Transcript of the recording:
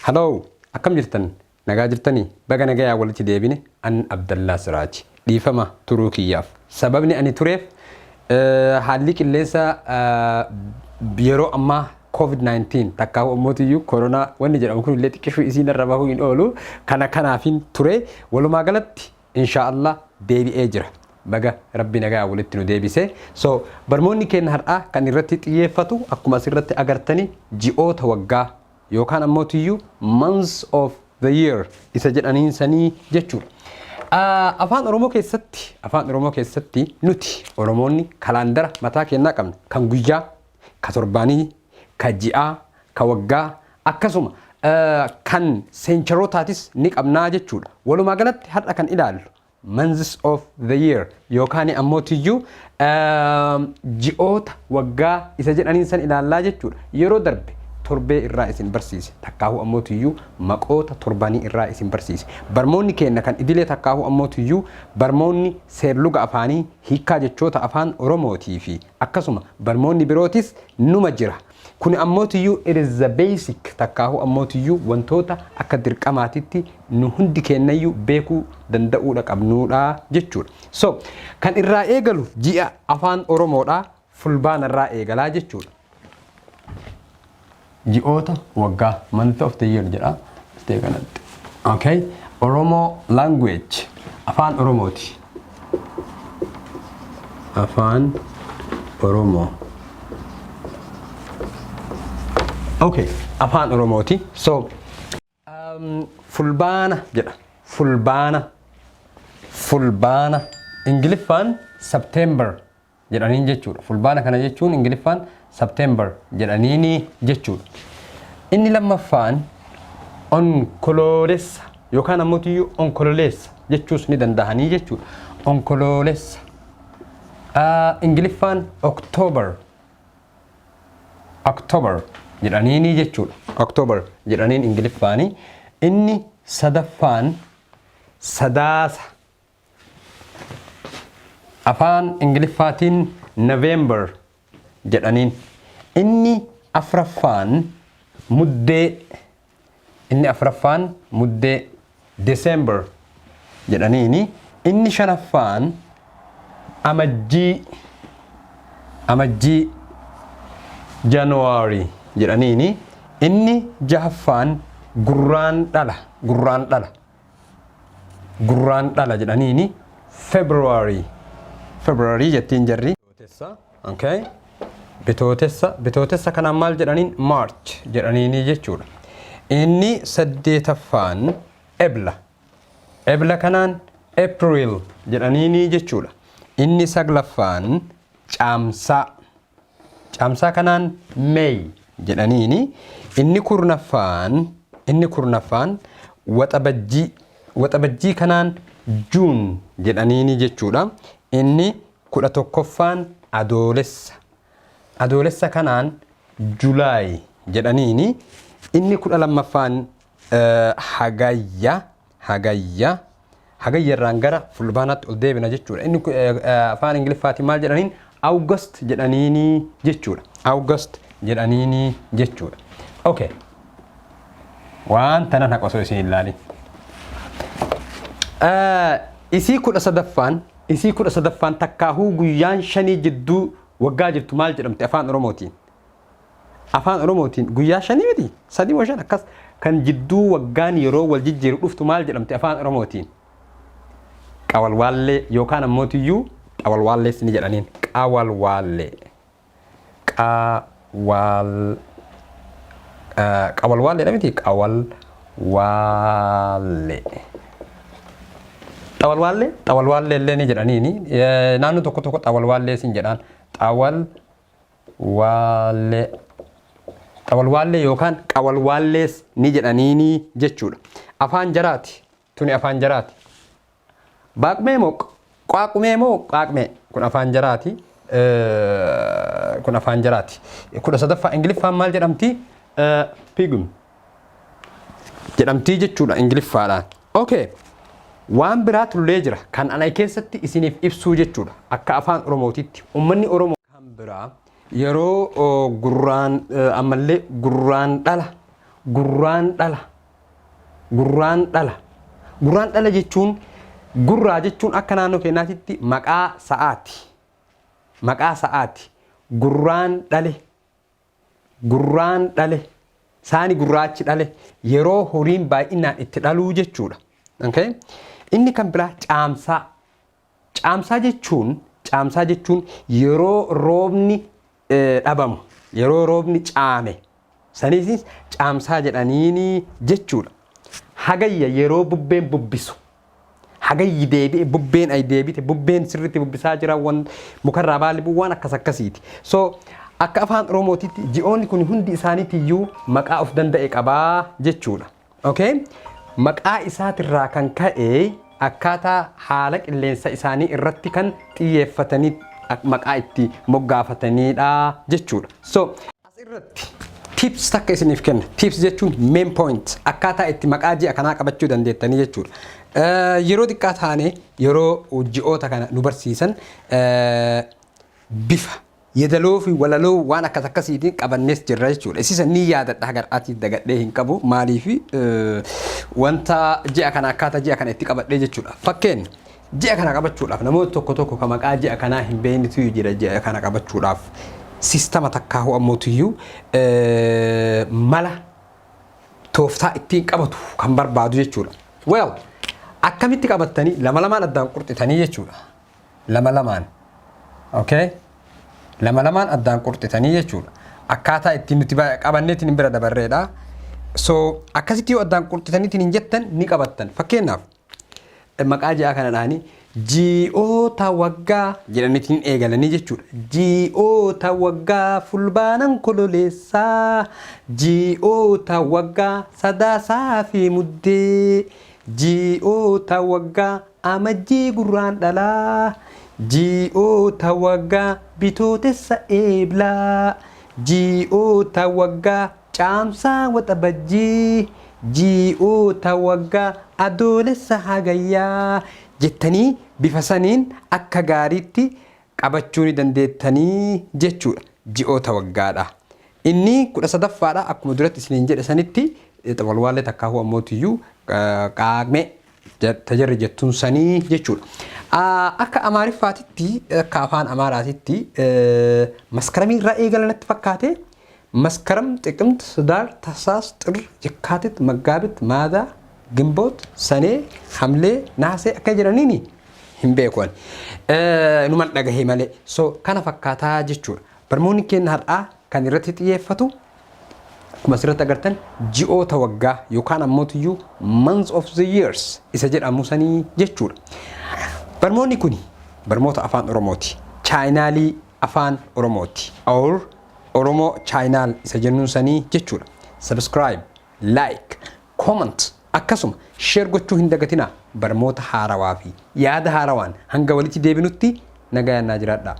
Hello, akkam jirtan? Nagaa jirtanii? Baga nagayaa walitti deebine an Abdallaa Siraaji. Dhiifama turuu kiyyaaf. Sababni ani tureef haalli qilleensa yeroo ammaa COVID-19 takkaa ummatiyyuu corona wanni jedhamu kun illee xiqqishuu isiin irra bahuu hin oolu kanaafin ture walumaa galatti inshaallah deebi'ee jira. Baga rabbi nagaa walitti nu deebise. So barmoonni keenya har'aa kan irratti xiyyeeffatu akkuma asirratti agartanii ji'oota waggaa yookaan ammootiyyu months of the year isa jedhaniin sanii jechuudha. Afaan Oromoo keessatti nuti Oromoonni kalaandara mataa keenyaa qabna kan guyyaa, ka torbaanii, ka ji'aa, ka waggaa akkasuma kan seencharootaatis ni qabnaa jechuudha. Walumaa galatti har'a kan ilaallu months of the year yookaan ammootiyyu ji'oota waggaa isa jedhaniin san ilaallaa jechuudha. Yeroo darbe torbee irraa isin barsiise takkaahu ammootiyyu maqoota torbaanii irraa isin barsiise. Barmoonni keenya kan idilee takkaahu ammootiyyu barmoonni seerluga afaanii hiikkaa jechoota afaan Oromootii fi akkasuma barmoonni birootis numa jira. Kuni ammootiyyu it is the basic takkaahu ammootiyyu wantoota akka dirqamaatitti nu hundi keenyayyuu beekuu danda'uudha qabnuudha jechuudha. So kan irraa eegalu ji'a afaan Oromoodhaa fulbaanarraa eegalaa jechuudha. Ji'oota waggaa month of the year jedha. Okay, Oromo language afaan Oromooti. Afaan Oromoo. Okay, afaan Oromooti. So fulbaana jedha. Fulbaana Ingiliffaan September jedhaniin jechuudha. Fulbaana kana jechuun Ingiliffaan September jedhaniini jechuudha. Inni lammaffaan onkoloolessa yookaan ammootiyyu onkoloolessa jechuus ni danda'anii jechuudha. Onkoloolessa Ingiliffaan October jedhaniini jechuudha. October jedhaniin Ingiliffaani. Inni sadaffaan sadaasa afaan Ingiliffaatiin November jedhaniin. Inni afraffaan muddee December jedhaniini. Inni shanaffaan amajjii January jedhaniini. Inni jahaffaan gurraan dhala jedhaniini. February jettiin jarri. Okay. Bitootessa kanaan maal jedhaniin March jedhaniini jechuudha. Inni saddeetaffaan ebla kanaan April jedhaniini jechuudha. Inni saglaffaan caamsaa kanaan May jedhaniini. Inni kurnaffaan waxabajjii kanaan June jedhaniini jechuudha. Inni 11ffaan adoolessa kanaan July jedhaniini. Inni 12ffaan hagayya irraan gara fulbaanaatti ol deebina jechuudha. Inni afaan Ingiliffaatiin maal jedhaniin August jedhaniini jechuudha. Okay. Waan tanan haqosoo isin ilaalin. Isii 13ffaan takkaahuu guyyaan shanii jidduu waggaa jirtu maal jedhamti afaan Oromootiin? Afaan Oromootiin guyyaa shanii miti? Sadii moo shan akkas kan jidduu waggaan yeroo wal jijjiiru dhuftu maal jedhamti afaan Oromootiin? Qawalwaallee yookaan ammootiyyu qawalwaallees ni jedhaniin. Qawalwaallee dha miti? Xawalwaallee illee ni jedhaniini. Naannoo tokko xawalwaallee sin jedhaan. Xawalwaallee yookaan qawalwaallees ni jedhaniini jechuudha. Afaan jaraati. Tuni afaan jaraati. Baaqmee moo qaaqumee moo qaaqmee? Kun afaan jaraati. 13ffaa Ingiliffaan maal jedhamti? Pigum jedhamti jechuudha Ingiliffaadhaan. Okay. Waan biraatu illee jira kan ana keessatti isiniif ibsuu jechuudha. Akka afaan Oromootitti uummanni Oromoo kan biraa yeroo gurraan ammallee gurraan dhala gurraan dhala. Gurraan dhala jechuun gurraa jechuun akka naannoo keenyaatti maqaa sa'aati. Maqaa sa'aati. Gurraan dhale. Gurraan dhale. Saani gurraachi dhale yeroo horiin baay'inaan itti dhaluu jechuudha. Okay? Inni kan biraa caamsaa. Caamsaa jechuun yeroo roobni dhabamu, yeroo roobni caame. Saniisis caamsaa jedhaniini jechuudha. Hagayya yeroo bubbeen bubbisu. Hagayyi deebi'e bubbeen ay deebite bubbeen sirriitti bubbisaa jira mukarraa baalli bu'aan akkas akkasiiti. So akka afaan Oromootitti ji'oonni kun hundi isaaniitiyyuu maqaa of danda'e qabaa jechuudha. Okay? Maqaa isaatirraa kan ka'e akkaataa haala qilleensa isaanii irratti kan xiyyeeffatanii maqaa itti moggaafataniidha jechuudha. So asirratti tips takka isiniif kenna. Tips jechuun main point akkaataa itti maqaa ji'a kanaa qabachuu dandeettanii jechuudha. Yeroo xiqqaa taane yeroo ji'oota kana nu barsiisan bifa yeedaloo fi walaloo waan akkas akkasiitiin qabannees jirra jechuudha. Isiisa ni yaadadha hagaraatii dagadhee hin qabu maaliif wanta ji'a kana akkaataa ji'a kana itti qabadhee jechuudha. Fakkeenya ji'a kana qabachuudhaaf namoota tokko tokko kan maqaa ji'a kanaa hin beeknetu jira. Ji'a kana qabachuudhaaf sistama takkaa ho'ammootiyyuu mala tooftaa ittiin qabatu kan barbaadu jechuudha. Well, akkamitti qabattanii lama lamaan addaan qurxitanii jechuudha. Lama lamaan. Okay? Lama lamaan addaan qurxitanii jechuudha. Akkaataa ittiin nuti qabanneetiin bira dabarreedha. So akkasitti yoo addaan qurxitaniitiin hin jettan ni qabattan. Fakkeenyaaf maqaa ji'a kanadhaanii ji'oota waggaa jedhaniitiin eegalanii jechuudha. Ji'oota waggaa fulbaanaan kololeessaa. Ji'oota waggaa sadaasaa fi muddee. Ji'oota waggaa amajjii gurraan dhalaa. Ji'oota waggaa bitootessa eeblaa. Ji'oota waggaa caamsaa waxabajjii. Ji'oota waggaa adoolessa hagayyaa jettanii bifa saniin akka gaariitti qabachuu ni dandeettanii jechuudha. Ji'oota waggaadha. Inni 13ffaadha akkuma duratti isiniin jedhe sanitti walwaallee takkaa ho'ammootiyyuu qaaqmee tajarri jettuun sanii jechuudha. Akka Amaariffaatitti akka afaan Amaaraatitti maskarami irraa eegalanatti fakkaate መስከረም ጥቅምት ህዳር ታህሳስ ጥር የካቲት መጋቢት ማዳ ግንቦት ሰኔ ሐምሌ ነሐሴ akka jedhaniini hin beekon numan dhagahe malee so kana fakkaataa jechuudha. Barnoonni keenya har'aa kan irratti xiyyeeffatu akkuma asirratti agartan ji'oota waggaa yookaan ammoo months of the years isa jedhamu sanii jechuudha. Barnoonni kun barnoota afaan Oromooti. Chaayinaalii afaan Oromooti. Oromo channel isa jennuun sanii jechuudha. Subscribe, like, comment akkasuma share gochuu hin dagatina. Barnoota haarawaa fi yaada haarawaan hanga walitti deebinutti nagaan naa jiraadhaa.